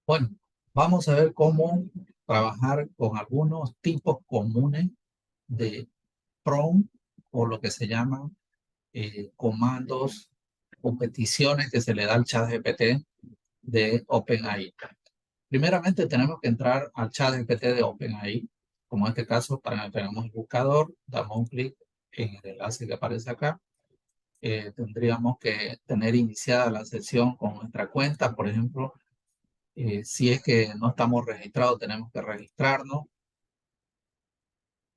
Bueno, vamos a ver cómo trabajar con algunos tipos comunes de prompt o lo que se llaman comandos o peticiones que se le da al chat GPT de OpenAI. Primeramente tenemos que entrar al chat GPT de OpenAI. Como en este caso, tenemos el buscador, damos un clic en el enlace que aparece acá. Tendríamos que tener iniciada la sesión con nuestra cuenta, por ejemplo. Si es que no estamos registrados, tenemos que registrarnos.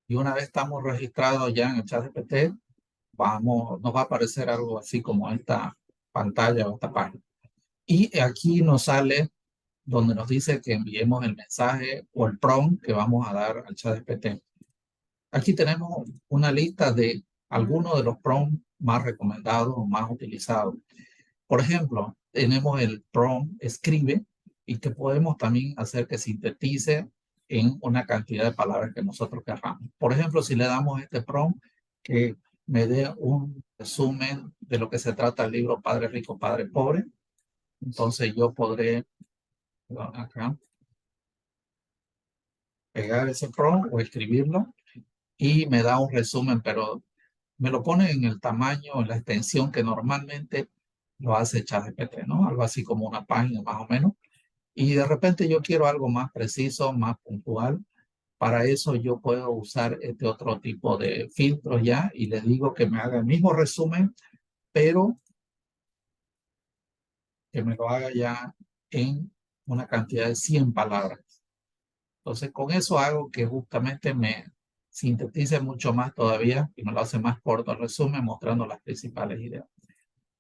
Y una vez estamos registrados ya en el chat GPT, nos va a aparecer algo así como esta pantalla o esta página. Y aquí nos sale donde nos dice que enviemos el mensaje o el prompt que vamos a dar al chat GPT. Aquí tenemos una lista de algunos de los prompts más recomendados o más utilizados. Por ejemplo, tenemos el prompt escribe y que podemos también hacer que sintetice en una cantidad de palabras que nosotros queramos. Por ejemplo, si le damos este prompt que me dé un resumen de lo que se trata el libro Padre Rico, Padre Pobre, entonces yo podré acá pegar ese prompt o escribirlo y me da un resumen, pero me lo pone en el tamaño, en la extensión que normalmente lo hace ChatGPT, ¿no? Algo así como una página más o menos. Y de repente yo quiero algo más preciso, más puntual. Para eso yo puedo usar este otro tipo de filtros ya y le digo que me haga el mismo resumen, pero que me lo haga ya en una cantidad de 100 palabras. Entonces con eso hago que justamente me sintetice mucho más todavía y me lo hace más corto el resumen mostrando las principales ideas.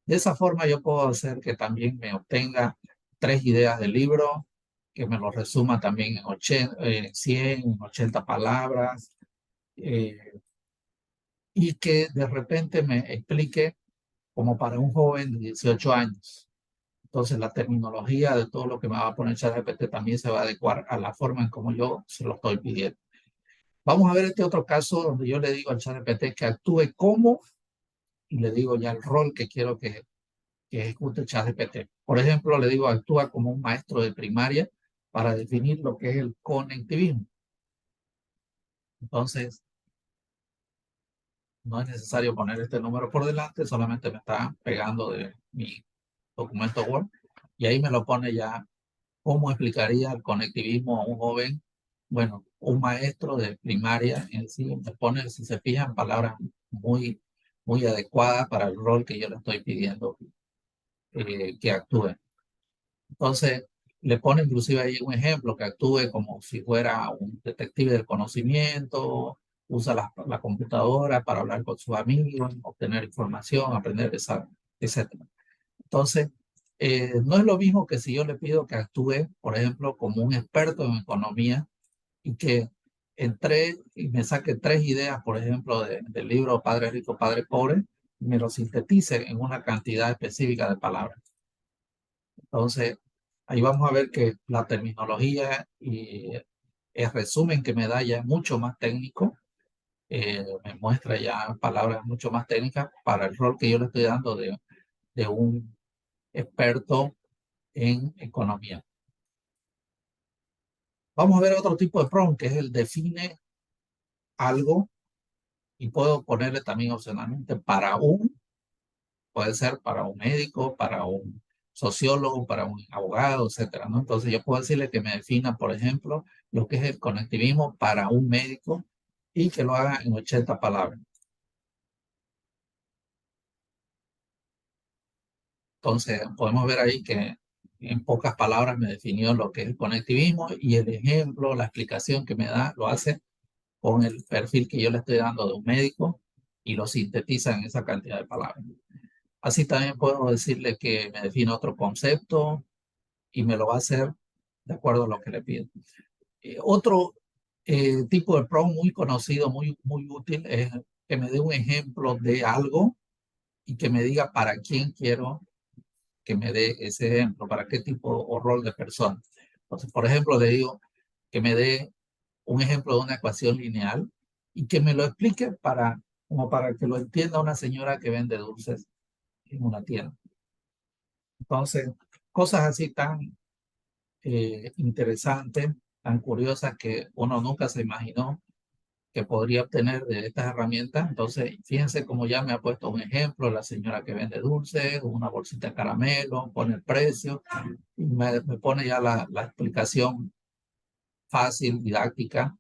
De esa forma yo puedo hacer que también me obtenga 3 ideas del libro, que me lo resuma también en 100, 80 palabras, eh, y que de repente me explique como para un joven de 18 años. Entonces la terminología de todo lo que me va a poner ChatGPT también se va a adecuar a la forma en como yo se lo estoy pidiendo. Vamos a ver este otro caso donde yo le digo al ChatGPT que actúe como y le digo ya el rol que quiero que ejecute ChatGPT. Por ejemplo, le digo, actúa como un maestro de primaria para definir lo que es el conectivismo. Entonces, no es necesario poner este número por delante, solamente me está pegando de mi documento Word y ahí me lo pone ya cómo explicaría el conectivismo a un joven, bueno, un maestro de primaria en sí, me pone, si se fijan, palabras muy, muy adecuadas para el rol que yo le estoy pidiendo que actúe. Entonces, le pone inclusive ahí un ejemplo que actúe como si fuera un detective del conocimiento, usa la computadora para hablar con sus amigos, obtener información, aprender, etcétera. Entonces, no es lo mismo que si yo le pido que actúe, por ejemplo, como un experto en economía y que entre y me saque 3 ideas, por ejemplo, del libro Padre Rico, Padre Pobre, y me lo sintetice en una cantidad específica de palabras. Entonces, ahí vamos a ver que la terminología y el resumen que me da ya es mucho más técnico, me muestra ya palabras mucho más técnicas para el rol que yo le estoy dando de un experto en economía. Vamos a ver otro tipo de prompt, que es el define algo, y puedo ponerle también opcionalmente puede ser para un médico, para un sociólogo, para un abogado, etcétera, ¿no? Entonces yo puedo decirle que me defina, por ejemplo, lo que es el conectivismo para un médico y que lo haga en 80 palabras. Entonces podemos ver ahí que en pocas palabras me definió lo que es el conectivismo y el ejemplo, la explicación que me da, lo hace con el perfil que yo le estoy dando de un médico y lo sintetiza en esa cantidad de palabras. Así también puedo decirle que me define otro concepto y me lo va a hacer de acuerdo a lo que le pido. Otro tipo de prompt muy conocido, muy útil, es que me dé un ejemplo de algo y que me diga para quién quiero que me dé ese ejemplo, para qué tipo o rol de persona. Entonces, por ejemplo, le digo que me dé un ejemplo de una ecuación lineal y que me lo explique como para que lo entienda una señora que vende dulces en una tienda. Entonces, cosas así tan interesantes, tan curiosas que uno nunca se imaginó que podría obtener de estas herramientas. Entonces, fíjense cómo ya me ha puesto un ejemplo, la señora que vende dulces, una bolsita de caramelo, pone el precio, y me pone ya la explicación fácil, didáctica,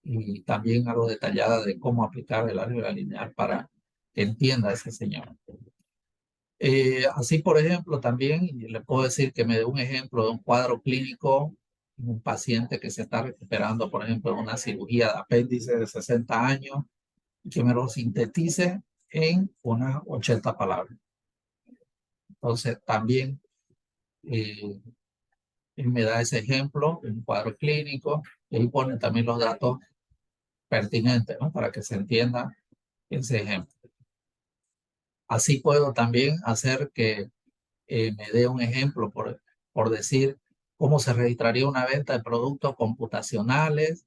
y también algo detallada de cómo aplicar el álgebra lineal para que entienda ese señor. Así, por ejemplo, también le puedo decir que me dé un ejemplo de un cuadro clínico, un paciente que se está recuperando, por ejemplo, de una cirugía de apéndice de 60 años, y que me lo sintetice en unas 80 palabras. Entonces, también él me da ese ejemplo, un cuadro clínico, y ahí pone también los datos pertinentes, ¿no? Para que se entienda ese ejemplo. Así puedo también hacer que me dé un ejemplo, por decir, cómo se registraría una venta de productos computacionales,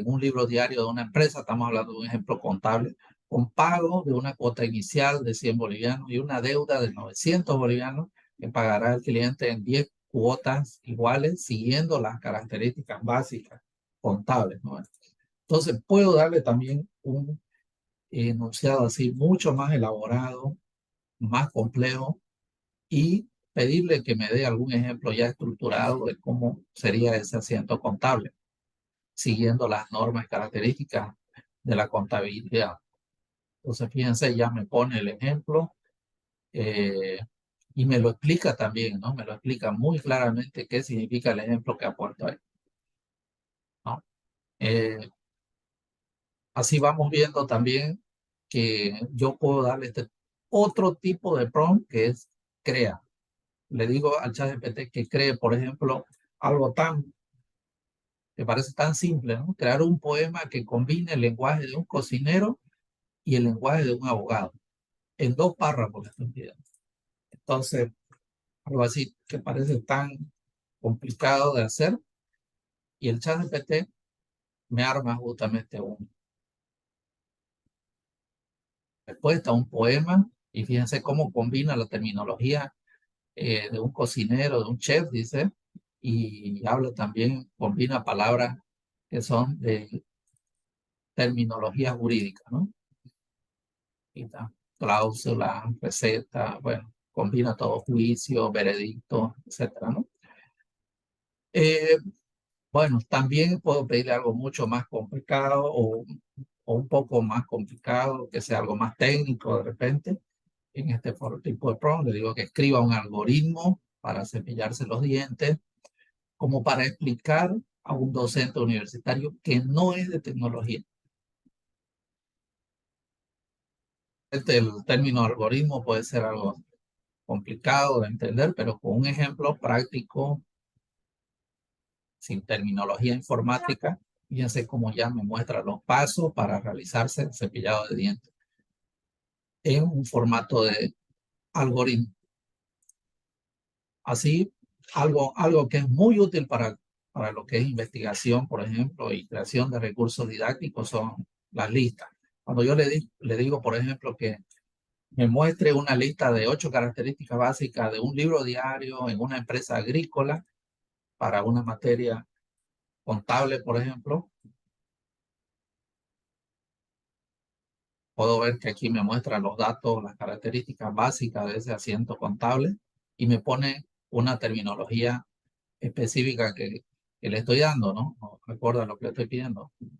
un libro diario de una empresa, estamos hablando de un ejemplo contable, con pago de una cuota inicial de 100 bolivianos y una deuda de 900 bolivianos que pagará el cliente en 10 cuotas iguales, siguiendo las características básicas contables, ¿no? Entonces, puedo darle también un enunciado así mucho más elaborado, más complejo, y pedirle que me dé algún ejemplo ya estructurado de cómo sería ese asiento contable, siguiendo las normas y características de la contabilidad. Entonces, fíjense, ya me pone el ejemplo eh, y me lo explica también, ¿no? Me lo explica muy claramente qué significa el ejemplo que ha puesto ahí, ¿no? Así vamos viendo también que yo puedo darle este otro tipo de prompt que es crea. Le digo al ChatGPT que cree, por ejemplo, algo tan que parece tan simple, ¿no? Crear un poema que combine el lenguaje de un cocinero y el lenguaje de un abogado en 2 párrafos. Entonces, algo así que parece tan complicado de hacer, y el ChatGPT me arma justamente una respuesta, un poema, y fíjense cómo combina la terminología de un cocinero, de un chef, dice, y habla también, combina palabras que son de terminología jurídica, ¿no? Y cláusula, receta, bueno, combina todo, juicio, veredicto, etcétera, ¿no? Eh, bueno, también puedo pedirle algo mucho más complicado o un poco más complicado, que sea algo más técnico de repente. En este tipo de prompt le digo que escriba un algoritmo para cepillarse los dientes, como para explicar a un docente universitario que no es de tecnología. El término algoritmo puede ser algo complicado de entender, pero con un ejemplo práctico, sin terminología informática, fíjense cómo ya me muestra los pasos para realizarse el cepillado de dientes en un formato de algoritmo. Así, algo que es muy útil para lo que es investigación, por ejemplo, y creación de recursos didácticos son las listas. Cuando yo le digo, por ejemplo, que me muestre una lista de 8 características básicas de un libro diario en una empresa agrícola para una materia contable, por ejemplo, puedo ver que aquí me muestra los datos, las características básicas de ese asiento contable, y me pone una terminología específica que le estoy dando, ¿no? Recuerda lo que le estoy pidiendo, en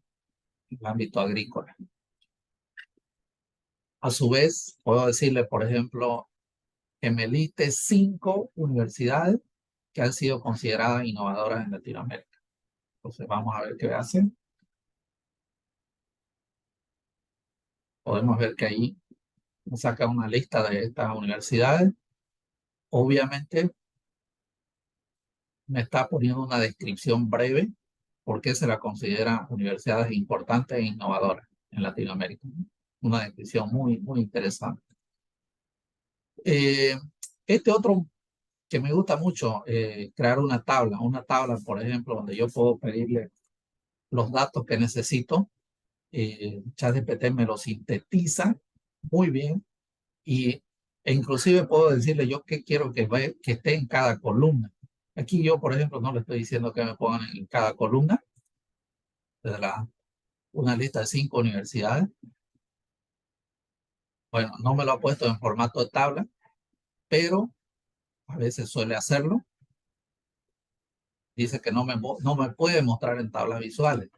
el ámbito agrícola. A su vez, puedo decirle, por ejemplo, que me liste 5 universidades que han sido consideradas innovadoras en Latinoamérica. Entonces, vamos a ver qué hacen. Podemos ver que ahí me saca una lista de estas universidades. Obviamente, me está poniendo una descripción breve porque se la considera universidades importantes e innovadoras en Latinoamérica. Una descripción muy, muy interesante. Eh, este otro que me gusta mucho, crear una tabla, por ejemplo, donde yo puedo pedirle los datos que necesito. ChatGPT me lo sintetiza muy bien, y, e inclusive puedo decirle yo qué quiero que esté en cada columna. Aquí yo, por ejemplo, no le estoy diciendo que me pongan en cada columna de una lista de 5 universidades. Bueno, no me lo ha puesto en formato de tabla, pero a veces suele hacerlo. Dice que no me puede mostrar en tablas visuales.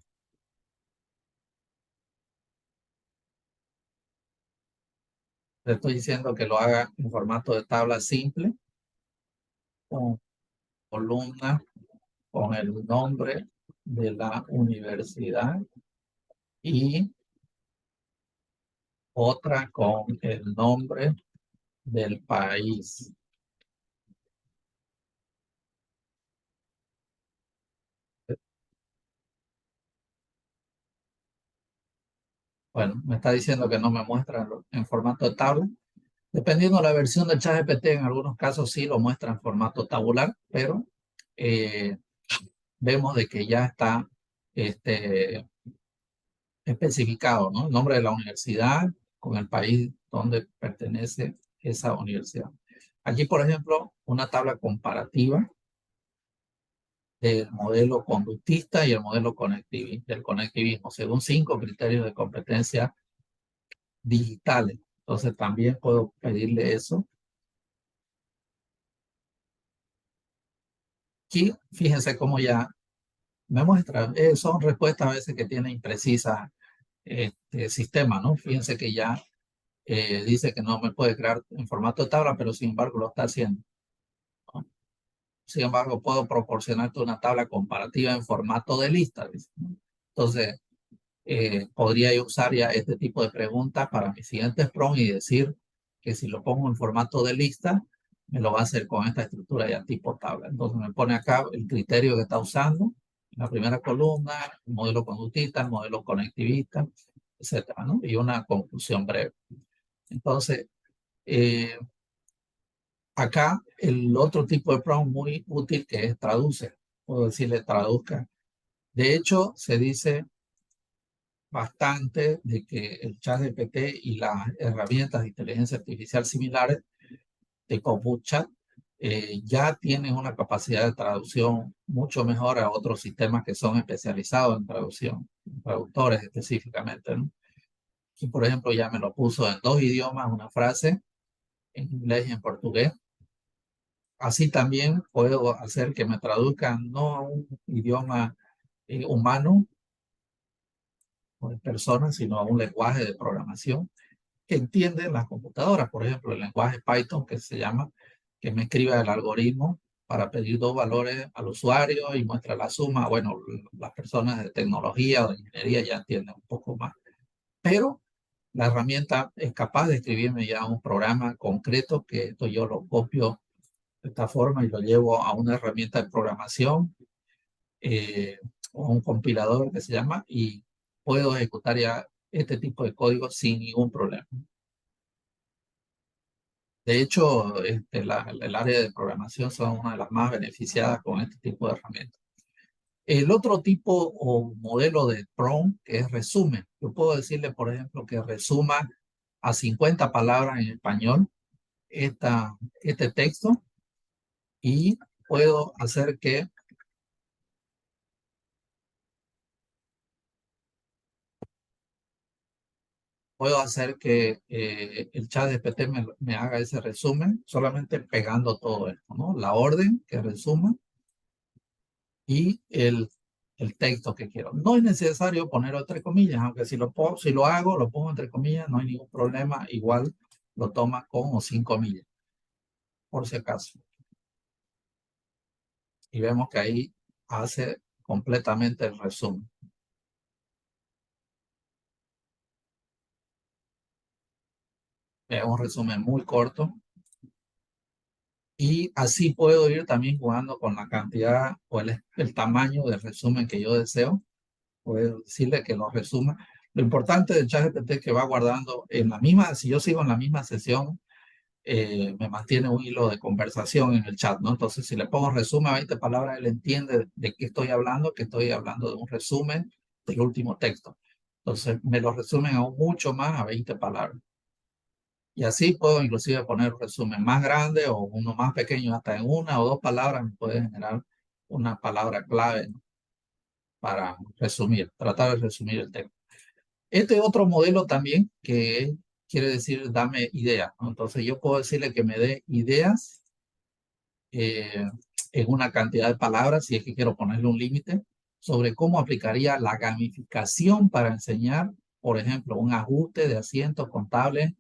Le estoy diciendo que lo haga en formato de tabla simple, con columna, con el nombre de la universidad y otra con el nombre del país. Bueno, me está diciendo que no me muestra en formato de tabla. Dependiendo de la versión del ChatGPT, en algunos casos sí lo muestra en formato tabular, pero eh, vemos de que ya está este, especificado, ¿no? El nombre de la universidad con el país donde pertenece esa universidad. Aquí, por ejemplo, una tabla comparativa del modelo conductista y el modelo del conectivismo, según 5 criterios de competencia digitales. Entonces, también puedo pedirle eso. Aquí, fíjense cómo ya me muestra, son respuestas a veces que tienen imprecisas sistema, ¿no? Fíjense que ya dice que no me puede crear en formato de tabla, pero sin embargo lo está haciendo, ¿no? Sin embargo, puedo proporcionarte una tabla comparativa en formato de lista, dice, ¿no? Entonces, podría yo usar ya este tipo de preguntas para mis siguientes prompts y decir que si lo pongo en formato de lista, me lo va a hacer con esta estructura ya tipo tabla. Entonces me pone acá el criterio que está usando, en la primera columna, el modelo conductista, el modelo conectivista, etcétera, ¿no? Y una conclusión breve. Entonces, eh, acá el otro tipo de prompt muy útil que es traduce. Puedo decirle traduzca. De hecho, se dice bastante de que el ChatGPT y las herramientas de inteligencia artificial similares de CompuChat ya tienen una capacidad de traducción mucho mejor a otros sistemas que son especializados en traducción, traductores específicamente, ¿no? Aquí, por ejemplo, ya me lo puso en 2 idiomas, una frase en inglés y en portugués. Así también puedo hacer que me traduzcan no a un idioma humano o de personas, sino a un lenguaje de programación que entienden las computadoras. Por ejemplo, el lenguaje Python que se llama, que me escriba el algoritmo para pedir 2 valores al usuario y muestra la suma. Bueno, las personas de tecnología o de ingeniería ya entienden un poco más. Pero la herramienta es capaz de escribirme ya un programa concreto que esto yo lo copio de esta forma y lo llevo a una herramienta de programación eh, o un compilador que se llama y puedo ejecutar ya este tipo de código sin ningún problema. De hecho, el área de programación son una de las más beneficiadas con este tipo de herramientas. El otro tipo o modelo de prompt que es resumen. Yo puedo decirle, por ejemplo, que resuma a 50 palabras en español este texto y puedo hacer que el chat GPT me haga ese resumen solamente pegando todo esto, ¿no? La orden que resuma y el texto que quiero. No es necesario ponerlo entre comillas, aunque si lo hago, lo pongo entre comillas, no hay ningún problema, igual lo toma con o sin comillas, por si acaso. Y vemos que ahí hace completamente el resumen. Es un resumen muy corto. Y así puedo ir también jugando con la cantidad o el tamaño del resumen que yo deseo. Puedo decirle que lo resuma. Lo importante del ChatGPT es que va guardando en la misma, si yo sigo en la misma sesión, me mantiene un hilo de conversación en el chat, ¿no? Entonces, si le pongo resumen a 20 palabras, él entiende de qué estoy hablando, que estoy hablando de un resumen del último texto. Entonces, me lo resumen aún mucho más a 20 palabras. Y así puedo inclusive poner un resumen más grande o uno más pequeño, hasta en una o dos palabras me puede generar una palabra clave, ¿no? Para resumir, tratar de resumir el tema. Este otro modelo también que quiere decir dame ideas, ¿no? Entonces yo puedo decirle que me dé ideas eh, en una cantidad de palabras, si es que quiero ponerle un límite, sobre cómo aplicaría la gamificación para enseñar, por ejemplo, un ajuste de asientos contables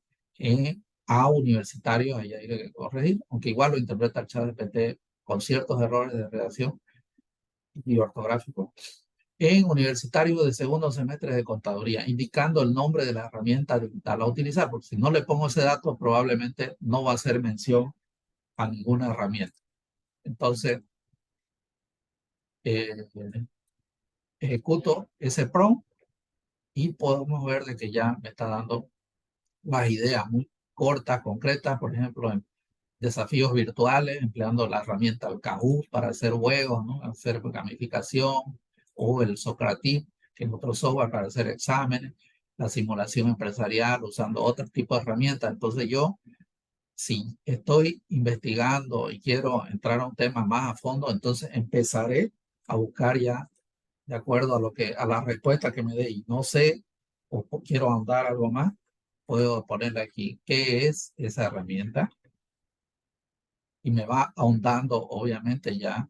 a universitarios, ahí hay que corregir, aunque igual lo interpreta el ChatGPT con ciertos errores de redacción y ortográfico, en universitarios de segundo semestre de contaduría, indicando el nombre de la herramienta digital a utilizar, porque si no le pongo ese dato, probablemente no va a hacer mención a ninguna herramienta. Entonces, eh, ejecuto ese prompt y podemos ver de que ya me está dando las ideas muy cortas, concretas, por ejemplo, en desafíos virtuales, empleando la herramienta Kahoot para hacer juegos, ¿no? Hacer gamificación, o el Socrative, que es otro software para hacer exámenes, la simulación empresarial usando otro tipo de herramientas. Entonces yo, si estoy investigando y quiero entrar a un tema más a fondo, entonces empezaré a buscar ya de acuerdo a lo que a la respuesta que me dé y no sé o quiero ahondar algo más, puedo ponerle aquí qué es esa herramienta y me va ahondando obviamente ya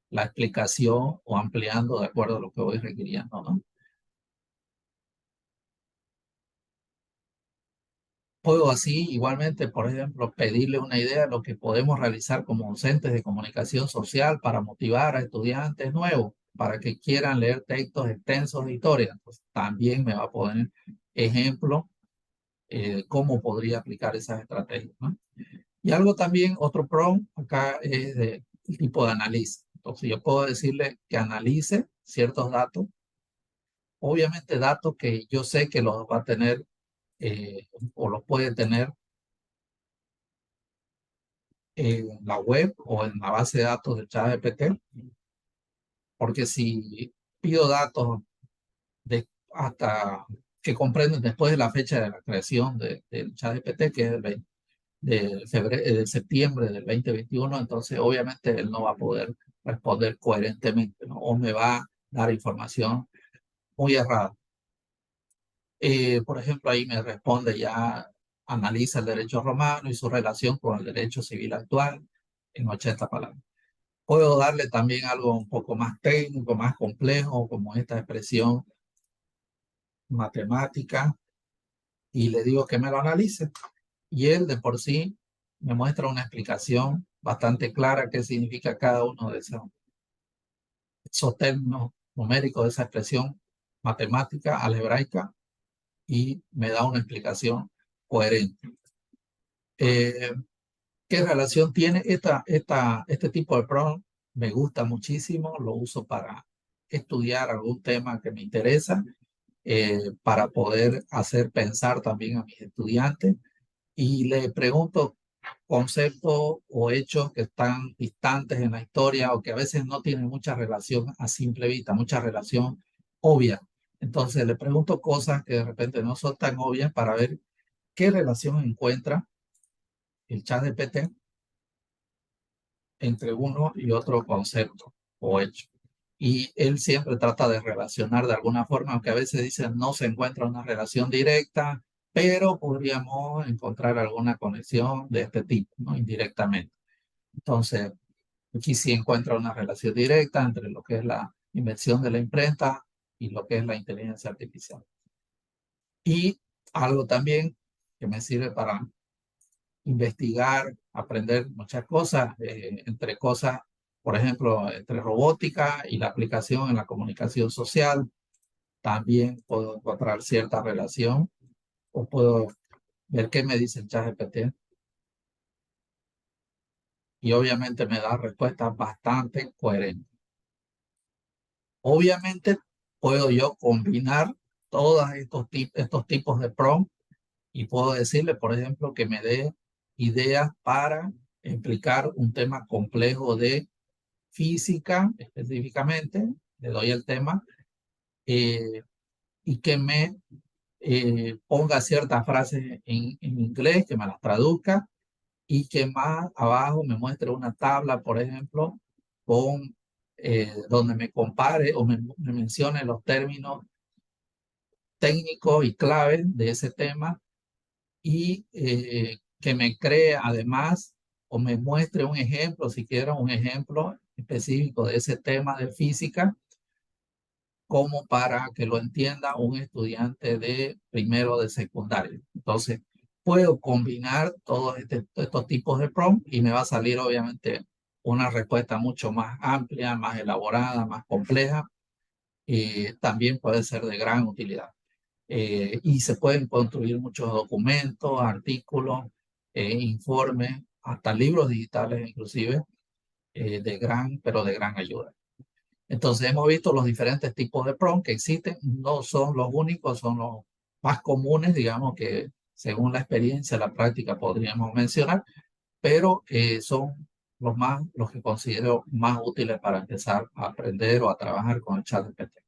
la explicación o ampliando de acuerdo a lo que voy requiriendo, ¿no? Puedo así igualmente, por ejemplo, pedirle una idea de lo que podemos realizar como docentes de comunicación social para motivar a estudiantes nuevos, para que quieran leer textos extensos de historia. Pues también me va a poner ejemplo cómo podría aplicar esas estrategias, ¿no? Y algo también, otro prompt acá es de tipo de análisis. Entonces yo puedo decirle que analice ciertos datos, obviamente datos que yo sé que los va a tener o los puede tener en la web o en la base de datos de ChatGPT, porque si pido datos de hasta que comprenden después de la fecha de la creación del ChatGPT, que es el 20 de febrero, de septiembre del 2021, entonces obviamente él no va a poder responder coherentemente, ¿no? O me va a dar información muy errada. Por ejemplo, ahí me responde ya, analiza el derecho romano y su relación con el derecho civil actual en 80 palabras. Puedo darle también algo un poco más técnico, más complejo, como esta expresión matemática, y le digo que me lo analice. Y él de por sí me muestra una explicación bastante clara qué significa cada uno de esos términos numéricos de esa expresión matemática, algebraica, y me da una explicación coherente. Eh, ¿Qué relación tiene este tipo de prompt? Me gusta muchísimo, lo uso para estudiar algún tema que me interesa, para poder hacer pensar también a mis estudiantes y le pregunto conceptos o hechos que están distantes en la historia o que a veces no tienen mucha relación a simple vista, mucha relación obvia. Entonces le pregunto cosas que de repente no son tan obvias para ver qué relación encuentra el chat de PT entre uno y otro concepto o hecho. Y él siempre trata de relacionar de alguna forma, aunque a veces dice no se encuentra una relación directa, pero podríamos encontrar alguna conexión de este tipo, ¿no? Indirectamente. Entonces, aquí sí encuentra una relación directa entre lo que es la invención de la imprenta y lo que es la inteligencia artificial. Y algo también que me sirve para investigar, aprender muchas cosas, entre cosas, por ejemplo, entre robótica y la aplicación en la comunicación social, también puedo encontrar cierta relación o puedo ver qué me dice el ChatGPT y obviamente me da respuestas bastante coherentes. Obviamente puedo yo combinar todos estos tipos de prompt y puedo decirle, por ejemplo, que me dé ideas para explicar un tema complejo de física específicamente, le doy el tema, y que me ponga ciertas frases en inglés, que me las traduzca y que más abajo me muestre una tabla, por ejemplo, con donde me compare o me mencione los términos técnicos y claves de ese tema y que me cree además o me muestre un ejemplo, si quiero un ejemplo específico de ese tema de física, como para que lo entienda un estudiante de primero de secundario. Entonces, puedo combinar todos estos tipos de prompt y me va a salir obviamente una respuesta mucho más amplia, más elaborada, más compleja y también puede ser de gran utilidad. Y se pueden construir muchos documentos, artículos, informes, hasta libros digitales inclusive, pero de gran ayuda. Entonces hemos visto los diferentes tipos de prompt que existen, no son los únicos, son los más comunes, digamos que según la experiencia, la práctica podríamos mencionar, pero son los que considero más útiles para empezar a aprender o a trabajar con el chat GPT.